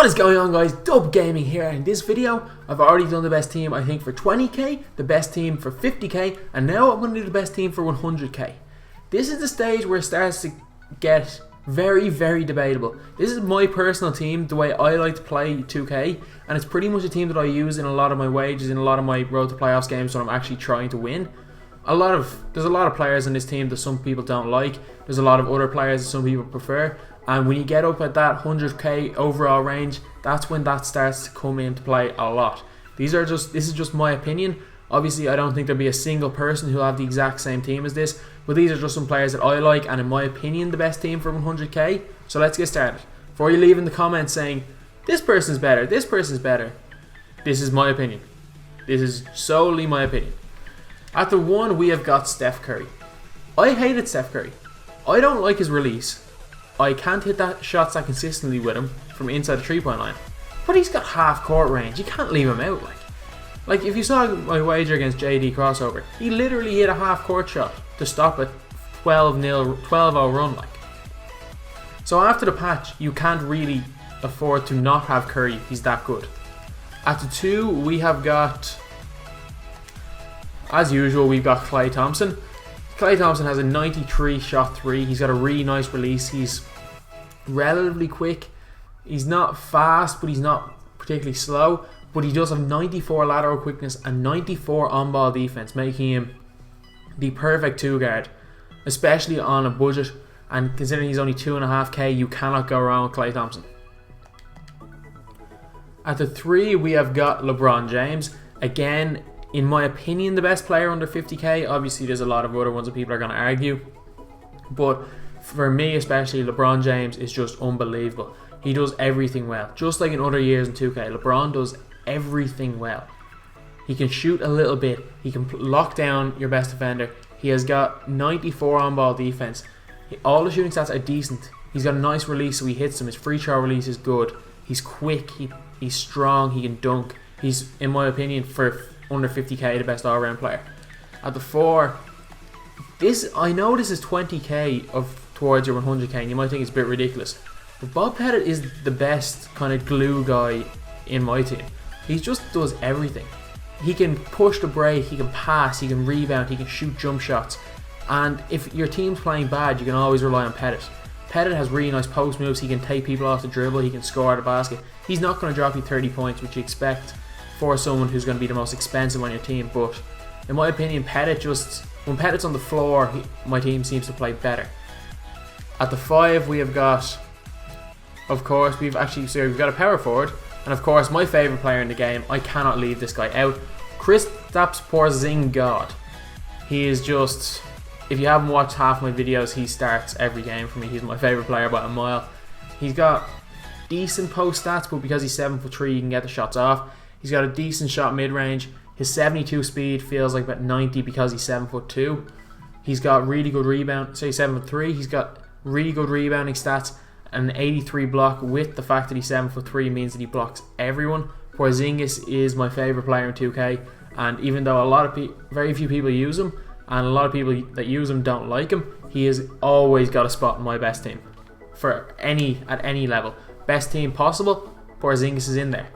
What is going on, guys? Dub Gaming here. In this video I've already done the best team I think for 20k, the best team for 50k, and now I'm going to do the best team for 100k. This is the stage where it starts to get very debatable. This is my personal team, the way I like to play 2k, and it's pretty much a team that I use in a lot of my wages, in a lot of my road to playoffs games when I'm actually trying to win. There's a lot of players in this team that some people don't like. There's a lot of other players that some people prefer. And when you get up at that 100k overall range, that's when that starts to come into play a lot. This is just my opinion. Obviously, I don't think there'll be a single person who'll have the exact same team as this, but these are just some players that I like, and in my opinion, the best team for 100k. So let's get started. Before you leave in the comments saying, this person's better, this person's better, this is my opinion. This is solely my opinion. At the 1, we have got Steph Curry. I hated Steph Curry. I don't like his release. I can't hit that shots that consistently with him from inside the 3-point line. But he's got half court range. You can't leave him out. Like if you saw my wager against JD crossover, he literally hit a half court shot to stop a 12-0 run. So after the patch, you can't really afford to not have Curry. He's that good. At the 2, we have got, as usual, we've got Klay Thompson. Klay Thompson has a 93 shot 3. He's got a really nice release. He's relatively quick. He's not fast, but he's not particularly slow. But he does have 94 lateral quickness and 94 on-ball defense, making him the perfect 2 guard, especially on a budget. And considering he's only 2.5k, you cannot go wrong with Klay Thompson. At the 3, we have got LeBron James. Again, in my opinion, the best player under 50k. Obviously, there's a lot of other ones that people are going to argue. But for me especially, LeBron James is just unbelievable. He does everything well. Just like in other years in 2k, LeBron does everything well. He can shoot a little bit. He can lock down your best defender. He has got 94 on-ball defense. All the shooting stats are decent. He's got a nice release, so he hits them. His free throw release is good. He's quick. He's strong. He can dunk. He's, in my opinion, for under 50k, the best all-round player. At the 4, I know this is 20k towards your 100k, and you might think it's a bit ridiculous, but Bob Pettit is the best kind of glue guy in my team. He just does everything. He can push the break, he can pass, he can rebound, he can shoot jump shots, and if your team's playing bad, you can always rely on Pettit. Pettit has really nice post moves. He can take people off the dribble, he can score at the basket. He's not going to drop you 30 points, which you expect for someone who's going to be the most expensive on your team, but in my opinion, when Pettit's on the floor, my team seems to play better. At the 5, we have got, of course, we've got a power forward, and of course, my favourite player in the game. I cannot leave this guy out. Kristaps Porzingis. He is just, if you haven't watched half my videos, he starts every game for me. He's my favourite player by a mile. He's got decent post stats, but because he's 7'3", you can get the shots off. He's got a decent shot mid-range. His 72 speed feels like about 90 because he's 7'2". He's got really good rebound. Say 7'3". He's got really good rebounding stats. An 83 block with the fact that he's 7'3" means that he blocks everyone. Porzingis is my favorite player in 2K, and even though very few people use him, and a lot of people that use him don't like him, he has always got a spot in my best team at any level. Best team possible, Porzingis is in there.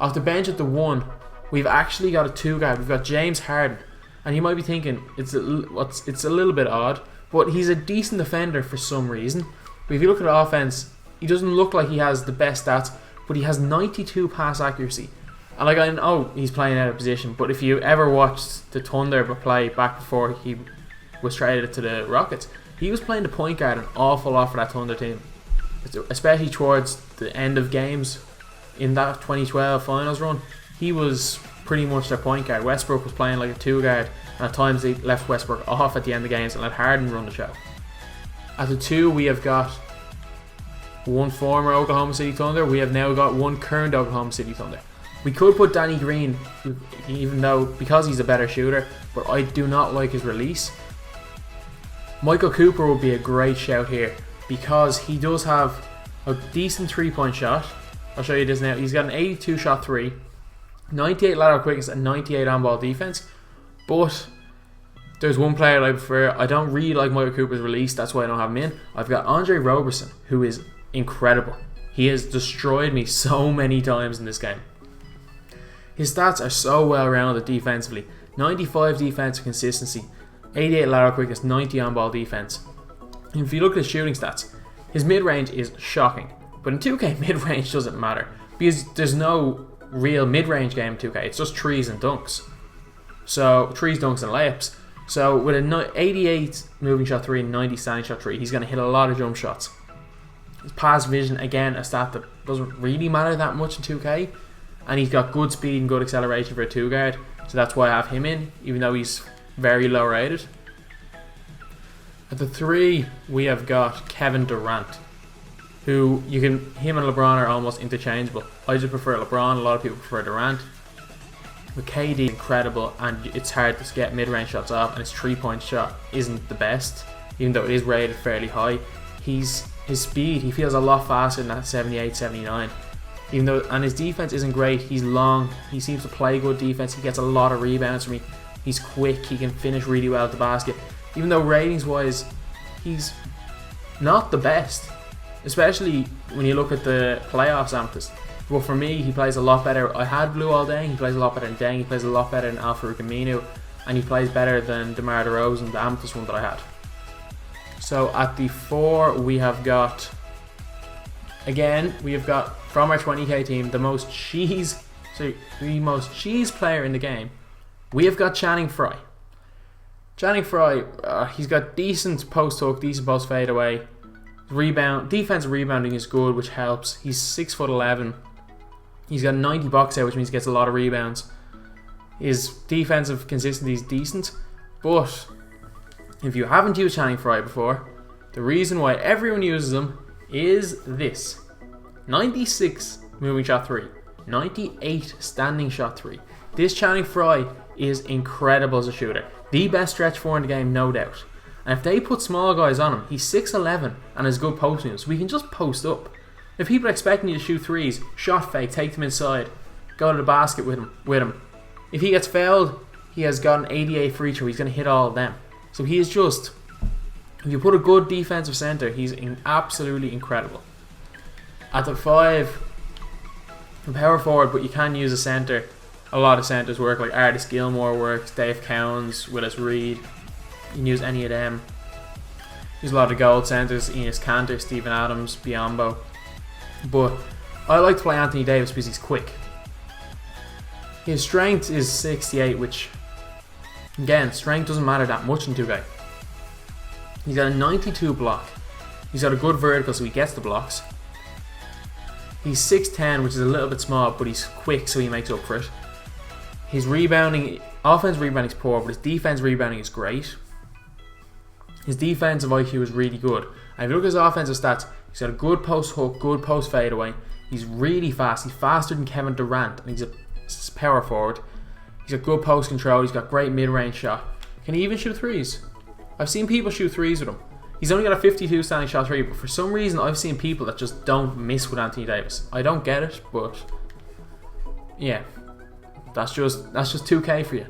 Off the bench at the 1, we've actually got a 2 guard. We've got James Harden, and you might be thinking it's a little bit odd, but he's a decent defender for some reason. But if you look at the offense, he doesn't look like he has the best stats, but he has 92 pass accuracy. And I know he's playing out of position, but if you ever watched the Thunder play back before he was traded to the Rockets, he was playing the point guard an awful lot for that Thunder team, especially towards the end of games in that 2012 finals run. He was pretty much their point guard. Westbrook was playing like a 2 guard, and at times they left Westbrook off at the end of games and let Harden run the show. At the 2, we have got one former Oklahoma City Thunder. We have now got one current Oklahoma City Thunder. We could put Danny Green, because he's a better shooter, but I do not like his release. Michael Cooper would be a great shout here because he does have a decent 3-point shot. I'll show you this now. He's got an 82 shot 3, 98 lateral quickness, and 98 on-ball defense. But there's one player I prefer. I don't really like Michael Cooper's release. That's why I don't have him in. I've got Andre Roberson, who is incredible. He has destroyed me so many times in this game. His stats are so well rounded defensively. 95 defensive consistency, 88 lateral quickness, 90 on ball defense. And if you look at his shooting stats, his mid range is shocking. But in 2K, mid range doesn't matter because there's no real mid range game in 2K. It's just trees and dunks. So trees, dunks, and layups. So with a 88 moving shot 3 and 90 standing shot 3, he's going to hit a lot of jump shots. His pass vision, again, a stat that doesn't really matter that much in 2K. And he's got good speed and good acceleration for a 2 guard. So that's why I have him in, even though he's very low rated. At the 3, we have got Kevin Durant, who him and LeBron are almost interchangeable. I just prefer LeBron, a lot of people prefer Durant. But KD is incredible, and it's hard to get mid-range shots off, and his 3-point shot isn't the best, even though it is rated fairly high. His speed, he feels a lot faster than that 78, 79. And his defense isn't great. He's long. He seems to play good defense. He gets a lot of rebounds from me. He's quick. He can finish really well at the basket. Even though ratings-wise, he's not the best, especially when you look at the playoffs amethyst. But for me, he plays a lot better. I had Blue all day. He plays a lot better than Deng. He plays a lot better than Al-Farouq Aminu, and he plays better than DeMar DeRozan, the amethyst one that I had. So at the 4, we have got from our 20k team the most cheese player in the game. We have got Channing Frye. Channing Frye, he's got decent post hook, decent post fade away. Defensive rebounding is good, which helps. He's 6'11". He's got 90 box out, which means he gets a lot of rebounds. His defensive consistency is decent, but if you haven't used Channing Frye before, the reason why everyone uses him is this: 96 moving shot 3, 98 standing shot 3. This Channing Frye is incredible as a shooter. The best stretch 4 in the game, no doubt. And if they put small guys on him, he's 6'11" and has good post moves, so we can just post up. If people are expecting you to shoot threes, shot fake, take them inside, go to the basket with him. If he gets fouled, he has got an 88 free throw. He's going to hit all of them. So he is just, if you put a good defensive center, he's absolutely incredible. At the 5, power forward, but you can use a center. A lot of centers work, like Artis Gilmore works, Dave Cowens, Willis Reed. You can use any of them. Use a lot of gold centers: Enes Kanter, Steven Adams, Biyombo. But I like to play Anthony Davis because he's quick. His strength is 68, which, again, strength doesn't matter that much in 2K. He's got a 92 block. He's got a good vertical, so he gets the blocks. He's 6'10", which is a little bit small, but he's quick, so he makes up for it. His rebounding, offensive rebounding is poor, but his defense rebounding is great. His defensive IQ is really good. And if you look at his offensive stats, he's got a good post hook, good post fadeaway. He's really fast. He's faster than Kevin Durant, and he's a power forward. He's got good post control. He's got great mid-range shot. Can he even shoot threes? I've seen people shoot threes with him. He's only got a 52 standing shot 3, but for some reason I've seen people that just don't miss with Anthony Davis. I don't get it, but yeah, that's just 2K for you.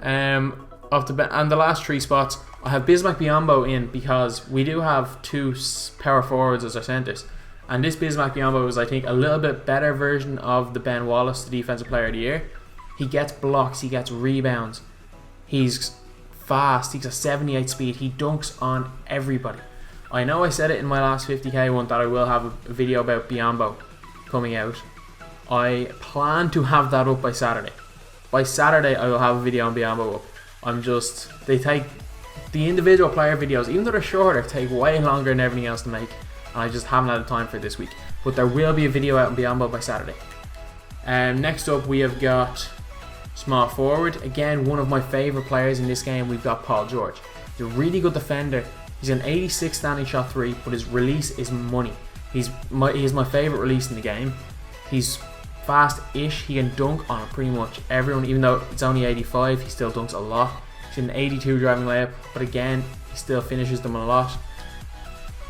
And the last 3 spots, I have Bismack Biyombo in because we do have 2 power forwards as our centers. And this Bismack Biyombo is, I think, a little bit better version of the Ben Wallace, the Defensive Player of the Year. He gets blocks, he gets rebounds. He's fast, he's got 78 speed, he dunks on everybody. I know I said it in my last 50k one that I will have a video about Biyombo coming out. I plan to have that up by Saturday. By Saturday I will have a video on Biyombo up. The individual player videos, even though they're shorter, take way longer than everything else to make, and I just haven't had the time for it this week. But there will be a video out on Biyombo by Saturday. Next up we have got small forward. Again, one of my favourite players in this game. We've got Paul George. He's a really good defender. He's an 86 standing shot 3, but his release is money. He's my favourite release in the game. He's fast-ish. He can dunk on pretty much everyone. Even though it's only 85, he still dunks a lot. He's an 82 driving layup, but again, he still finishes them a lot.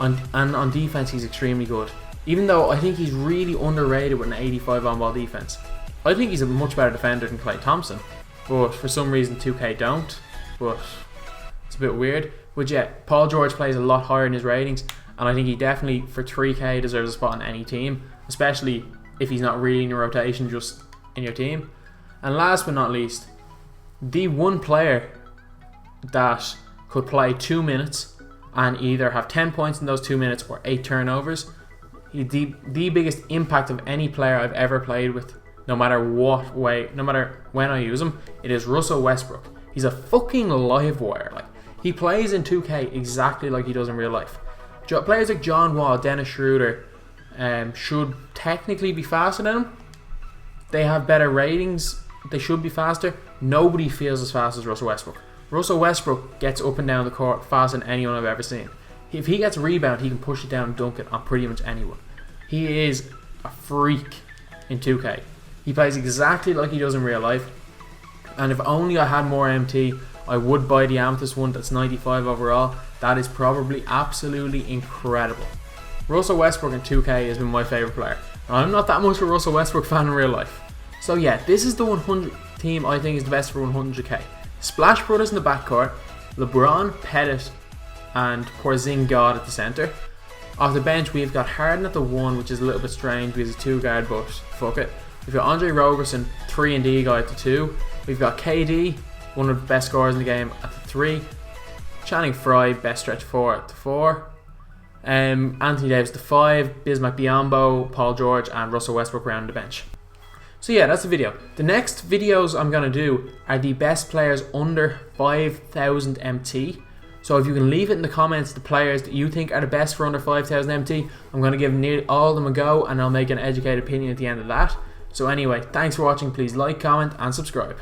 On defense, he's extremely good. Even though I think he's really underrated with an 85 on-ball defense. I think he's a much better defender than Klay Thompson, but for some reason 2K don't. But it's a bit weird. But yeah, Paul George plays a lot higher in his ratings, and I think he definitely for 3k deserves a spot on any team, especially if he's not really in your rotation, just in your team. And last but not least, the one player that could play 2 minutes and either have 10 points in those 2 minutes or 8 turnovers. He's the biggest impact of any player I've ever played with, no matter what way, no matter when I use him. It is Russell Westbrook. He's a fucking live wire. Like, he plays in 2K exactly like he does in real life. Players like John Wall, Dennis Schroeder should technically be faster than him. They have better ratings. They should be faster. Nobody feels as fast as Russell Westbrook. Russell Westbrook gets up and down the court faster than anyone I've ever seen. If he gets a rebound, he can push it down and dunk it on pretty much anyone. He is a freak in 2K. He plays exactly like he does in real life. And if only I had more MT, I would buy the Amethyst one that's 95 overall. That is probably absolutely incredible. Russell Westbrook in 2K has been my favourite player. I'm not that much of a Russell Westbrook fan in real life. So yeah, this is the 100 team I think is the best for 100k. Splash Brothers in the backcourt, LeBron, Pettit, and Porzingis at the centre. Off the bench, we've got Harden at the 1, which is a little bit strange because he's a 2 guard, but fuck it. We've got Andre Roberson, 3-and-D guy at the 2. We've got KD, one of the best scorers in the game, at the 3. Channing Frye, best stretch 4 at the 4. Anthony Davis the 5, Bismack Biyombo, Paul George, and Russell Westbrook around the bench. So yeah, that's the video. The next videos I'm going to do are the best players under 5,000 MT. So if you can leave it in the comments the players that you think are the best for under 5,000 MT, I'm going to give nearly all of them a go and I'll make an educated opinion at the end of that. So anyway, thanks for watching. Please like, comment and subscribe.